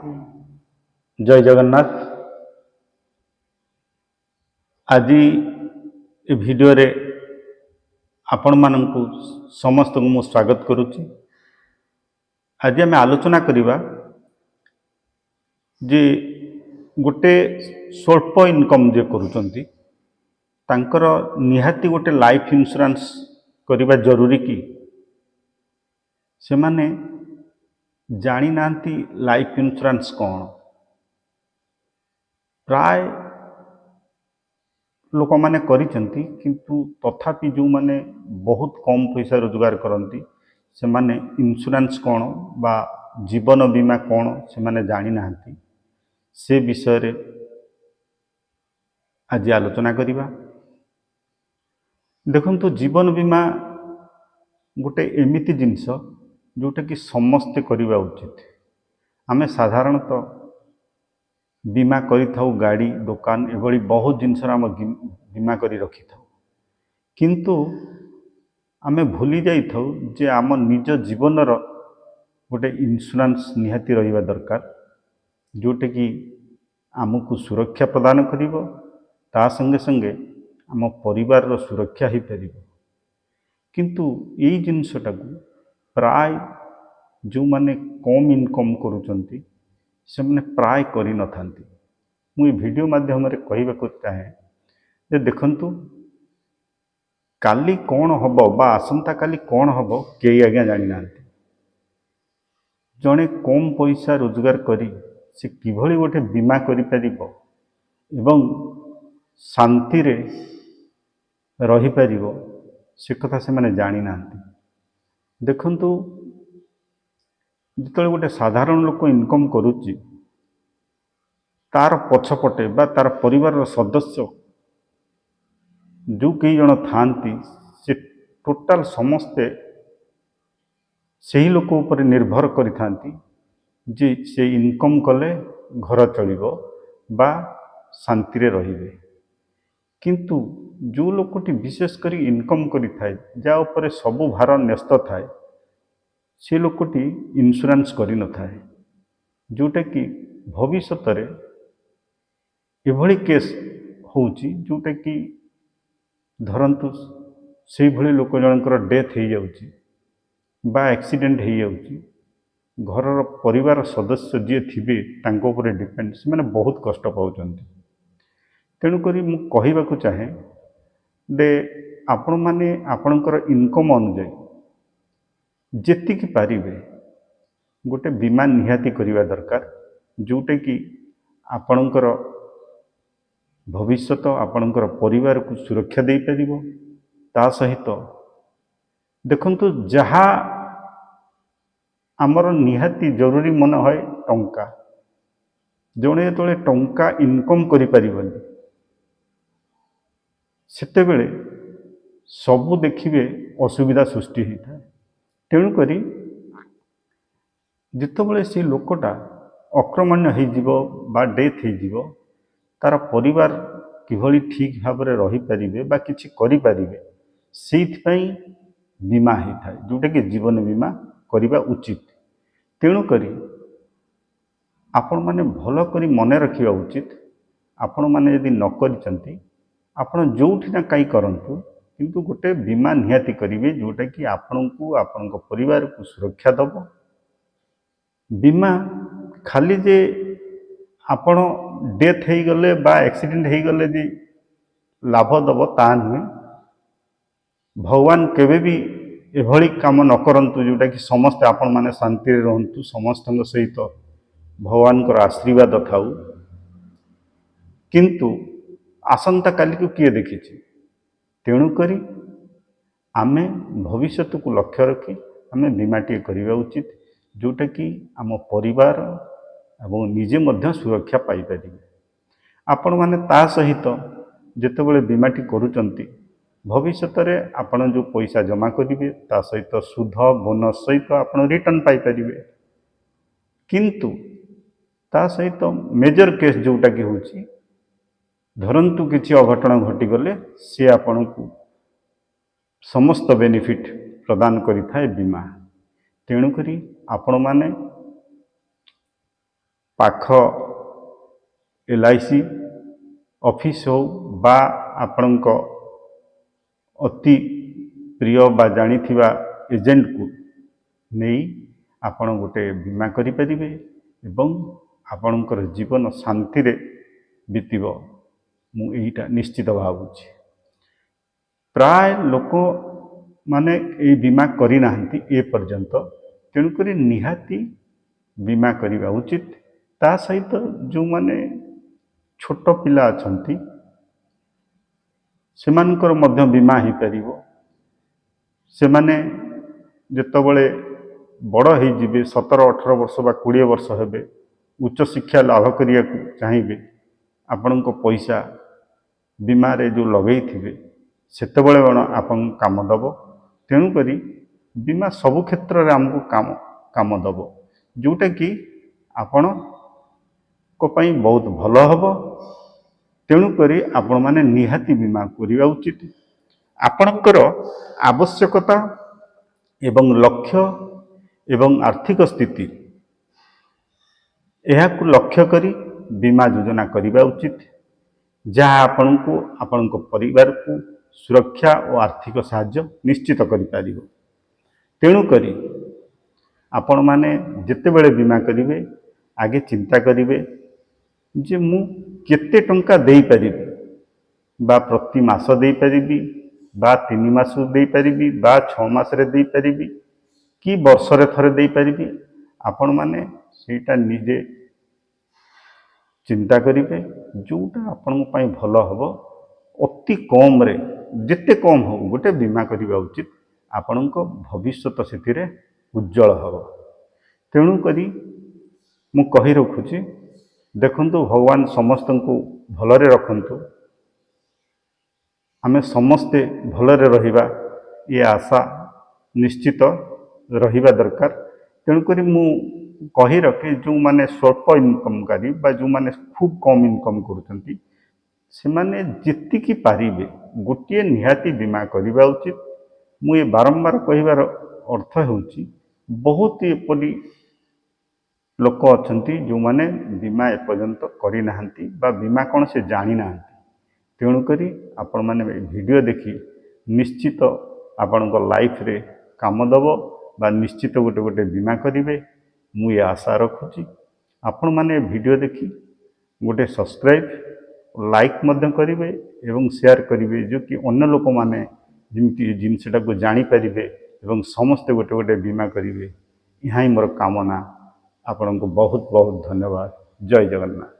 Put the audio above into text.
जय जगन्नाथ। आज ए वीडियो रे आपण मानकु समस्त को मु स्वागत करुच्ची। आज आम आलोचना करिबा जे गोटे स्वल्प इनकम जे करूचंती तांकर निहाती गोटे लाइफ इंश्योरेंस करिबा जरूरी कि से माने जानी नांती लाइफ इंश्योरेंस कौन। प्राय लोक माने करिसेंती किंतु तथापि जो माने बहुत कम पैसा रोजगार करती से माने इंश्योरेंस कौन बा जीवन बीमा कौन से माने जानी नांती। से विषय रे आज आलोचना करिबा। देखंतु जीवन बीमा गोटे एमिति जिनस जोटा कि समस्ते करिबा उचित। आमे साधारणतः बीमा करि थाउ गाड़ी दुकान एभली बहुत जिनस आम बीमा करि रखि थाउ, किंतु आमे भूली जाई थाउ जे आम निज जीवनर गोटे इंश्योरेंस निहाती रहिबा दरकार, जोटे कि आमको सुरक्षा प्रदान करिवो, ता संगे संगे आम परिवार रो सुरक्षा ही परिवो। किंतु यही जिनसटा को प्राय जो माने कम इनकम करूचंती से माने प्राय करि न थांती। मु वीडियो माध्यम रे कहिबा को चाहे जे देखंतु काली कौन हबो बा आसंता काली कौन हबो केई आज्ञा जानि नांती। जणे कम पैसा रोजगार करी से किभली गोटे बीमा करि परिबो एवं शांति रे रही परिबो से कथा से माने जानी नांती। देखंतु जितले गोटे साधारण लोक इनकम करूची तार पछपटे बा तार परिवार सदस्य जो कई जन थांती से टोटाल समस्ते सही लोक ऊपर निर्भर करि थांती जे से इनकम कले घर चलिबो बा शांति रे रहिबे। किंतु जो लोकटी विशेष करी इनकम करि थाए जा ऊपर सबु भार न्यस्त थाए से लोकटी इंश्योरेंस करि न थाए, जोटा कि भविष्य रे एभली केस होउची जोटा कि धरंतु से भली लोक जनकर डेथ हो जाउची बा एक्सीडेंट हो जाउची, घर परिवार सदस्य जी थिबे तांको ऊपर डिपेंड से माने बहुत कष्ट पाउचंती। तेणुकरी मु कहिबाकू चाहे दे आपण माने आपणकर इनकम अनुसार जेतिकी पारिबे गोटे बीमा निहाती करिवा दरकार, जोटे कि आपणकर भविष्यत आपणकर परिवार को सुरक्षा दे परिबो। ता सहित देखंतु जहा आमर निहाती जरूरी मन होय टंका, जणे तळे टंका इनकम करि परिबनी सेते बेले सबु देखिबे असुविधा सृष्टि होता है। तेणुकरी जितेबाला से लोकटा अक्रमण्य हो बा डेथ हो तार परिवार किभली ठीक भाव में रही पारिबे बा किछि करि पारिबे सेइथपई बीमा होता है, जोटा कि जीवन बीमा करिबा उचित। तेणुकरी आपण माने भल करी मने रखिबा उचित। आपण माने यदि न करिसंती आपण जोठी ना काई करंतु किंतु गोटे बीमा निहाती करिवे जोटा कि आपनकु आपनक परिवार को सुरक्षा दबो। बीमा खाली जे आपण डेथ हो गले बा एक्सीडेंट हो गले जे लाभ दबो ता नुहे। भगवान केबे भी एभली काम न करंतु जोटा कि समस्त आपण माने शांति रे रहंतु, समस्त सहित भगवान को आशीर्वाद थाउ। किंतु आसंता काली को किए देखिछि। तेणुकरी आमे भविष्य को लक्ष्य रखी आमे बीमाटी करिबा उचित, जोटा कि आम परिवार एवं निजे मध्य सुरक्षा पाई परिबे। आपण माने ता सहित जेतेबेले बीमाटी करूचंती भविष्य रे आपण जो पैसा जमा करिवे ता सहित सुध बोनस सहित आपण रिटर्न पाई परिबे। किंतु ता सहित मेजर केस जोटा कि होची धरंतु किछि अघटन घटी गले से आपण को समस्त बेनिफिट प्रदान करि थाए बीमा। तेणुकरी आपण माने ପାଖ LIC ଅଫିସ୍ ହେଉ ବା ଆପଣଙ୍କ ଅତି ପ୍ରିୟ ବା ଜାଣିଥିବା ଏଜେଣ୍ଟକୁ ନେଇ ଆପଣ ଗୋଟେ ବୀମା କରିପାରିବେ ଏବଂ ଆପଣଙ୍କର ଜୀବନ ଶାନ୍ତିରେ ବିତିବ। ମୁଁ ଏଇଟା ନିଶ୍ଚିତ ଭାବୁଛି। ପ୍ରାୟ ଲୋକମାନେ ଏଇ ବୀମା କରିନାହାନ୍ତି ଏପର୍ଯ୍ୟନ୍ତ, ତେଣୁକରି ନିହାତି ବୀମା କରିବା ଉଚିତ। ତା ସହିତ ଯେଉଁମାନେ ଛୋଟ ପିଲା ଅଛନ୍ତି ସେମାନଙ୍କର ମଧ୍ୟ ବୀମା ହୋଇପାରିବ। ସେମାନେ ଯେତେବେଳେ ବଡ଼ ହୋଇଯିବେ, 17-18 ବର୍ଷ ବା 20 ବର୍ଷ ହେବେ, ଉଚ୍ଚଶିକ୍ଷା ଲାଭ କରିବାକୁ ଚାହିଁବେ, ଆପଣଙ୍କ ପଇସା ବୀମାରେ ଯେଉଁ ଲଗେଇଥିବେ ସେତେବେଳେ ଆପଣଙ୍କୁ କାମ ଦେବ। ତେଣୁକରି ବୀମା ସବୁ କ୍ଷେତ୍ରରେ ଆମକୁ କାମ ଦେବ, ଯେଉଁଟାକି ଆପଣଙ୍କ ପାଇଁ ବହୁତ ଭଲ ହେବ। ତେଣୁକରି ଆପଣମାନେ ନିହାତି ବୀମା କରିବା ଉଚିତ। ଆପଣଙ୍କର ଆବଶ୍ୟକତା ଏବଂ ଲକ୍ଷ୍ୟ ଏବଂ ଆର୍ଥିକ ସ୍ଥିତି ଏହାକୁ ଲକ୍ଷ୍ୟ କରି ବୀମା ଯୋଜନା କରିବା ଉଚିତ, ଯାହା ଆପଣଙ୍କୁ ଆପଣଙ୍କ ପରିବାରକୁ ସୁରକ୍ଷା ଓ ଆର୍ଥିକ ସାହାଯ୍ୟ ନିଶ୍ଚିତ କରିପାରିବ। ତେଣୁକରି ଆପଣମାନେ ଯେତେବେଳେ ବୀମା କରିବେ ଆଗେ ଚିନ୍ତା କରିବେ ଯେ ମୁଁ କେତେ ଟଙ୍କା ଦେଇପାରିବି, ବା ପ୍ରତି ମାସ ଦେଇପାରିବି, ବା 3 ମାସକୁ ଦେଇପାରିବି, ବା 6 ମାସରେ ଦେଇପାରିବି, କି ବର୍ଷରେ ଥରେ ଦେଇପାରିବି। ଆପଣମାନେ ସେଇଟା ନିଜେ ଚିନ୍ତା କରିବେ, ଯେଉଁଟା ଆପଣଙ୍କ ପାଇଁ ଭଲ ହେବ। ଅତି କମରେ ଯେତେ କମ ହେଉ ଗୋଟେ ବୀମା କରିବା ଉଚିତ। ଆପଣଙ୍କ ଭବିଷ୍ୟତ ସେଥିରେ ଉଜ୍ଜଳ ହେବ। ତେଣୁକରି ମୁଁ କହି ରଖୁଛି, ଦେଖନ୍ତୁ, ଭଗବାନ ସମସ୍ତଙ୍କୁ ଭଲରେ ରଖନ୍ତୁ। ଆମେ ସମସ୍ତେ ଭଲରେ ରହିବା ଏ ଆଶା ନିଶ୍ଚିତ ରହିବା ଦରକାର। ତେଣୁକରି ମୁଁ କହି ରଖେ, ଯେଉଁମାନେ ସ୍ୱଳ୍ପ ଇନକମକାରୀ ବା ଯେଉଁମାନେ ଖୁବ୍ କମ୍ ଇନକମ୍ କରୁଛନ୍ତି, ସେମାନେ ଯେତିକି ପାରିବେ ଗୋଟିଏ ନିହାତି ବୀମା କରିବା ଉଚିତ। ମୁଁ ଏ ବାରମ୍ବାର କହିବାର ଅର୍ଥ ହେଉଛି, ବହୁତ ଏପରି ଲୋକ ଅଛନ୍ତି ଯେଉଁମାନେ ବୀମା ଏପର୍ଯ୍ୟନ୍ତ କରିନାହାନ୍ତି ବା ବୀମା କ'ଣ ସେ ଜାଣିନାହାନ୍ତି। ତେଣୁକରି ଆପଣମାନେ ଭିଡ଼ିଓ ଦେଖି ନିଶ୍ଚିତ ଆପଣଙ୍କ ଲାଇଫରେ କାମ ଦେବ ବା ନିଶ୍ଚିତ ଗୋଟେ ବୀମା କରିବେ, ମୁଁ ଏ ଆଶା ରଖୁଛି। ଆପଣମାନେ ଭିଡ଼ିଓ ଦେଖି ଗୋଟେ ସବସ୍କ୍ରାଇବ୍, ଲାଇକ୍ ମଧ୍ୟ କରିବେ ଏବଂ ସେୟାର କରିବେ, ଯେଉଁକି ଅନ୍ୟ ଲୋକମାନେ ଯେମିତି ଏ ଜିନିଷଟାକୁ ଜାଣିପାରିବେ ଏବଂ ସମସ୍ତେ ଗୋଟେ ବୀମା କରିବେ। ଏହା ହିଁ ମୋର କାମନା। ଆପଣଙ୍କୁ ବହୁତ ବହୁତ ଧନ୍ୟବାଦ। ଜୟ ଜଗନ୍ନାଥ।